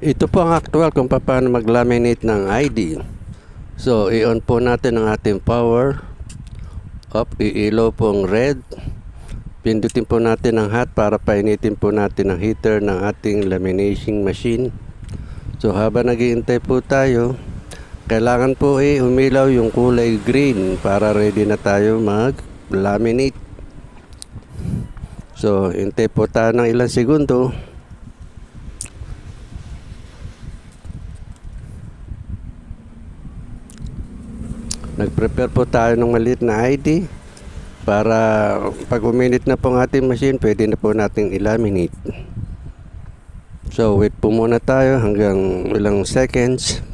Ito po ang actual kung paano mag-laminate ng ID. So, i-on po natin ang ating power. Iilaw po ang red. Pindutin po natin ang hot para painitin po natin ang heater ng ating laminating machine. So, habang naghihintay po tayo, kailangan po umilaw yung kulay green para ready na tayo mag-laminate. So, hintay po tayo ng ilang segundo. Nag-prepare po tayo ng maliit na ID para pag uminit na po ang ating machine, pwede na po nating i-laminate. So, wait po muna tayo hanggang ilang seconds.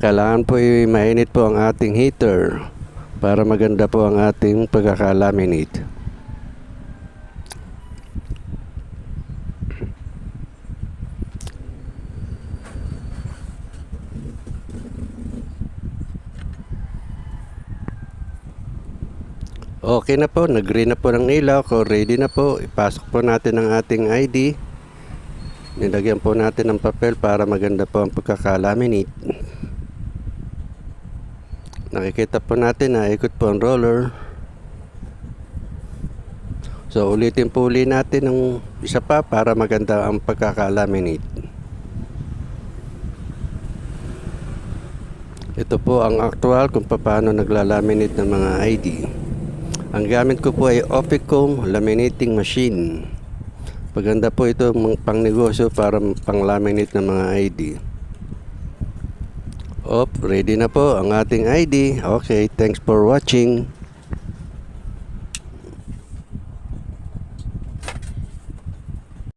Kailangan po mainit po ang ating heater para maganda po ang ating pagkakalaminate. Okay na po, nag-green na po ng ilaw. Kung ready na po, ipasok po natin ang ating ID. Nilagyan po natin ng papel para maganda po ang pagkakalaminate. Nakikita po natin na ikot po ang roller. So ulitin po natin ng isa pa para maganda ang pagkakalaminate. Ito po ang actual kung paano naglalaminate ng mga ID. Ang gamit ko po ay Oficom laminating machine. Paganda po ito pang negosyo para pang laminate ng mga ID. Ready na po ang ating ID. Okay, thanks for watching.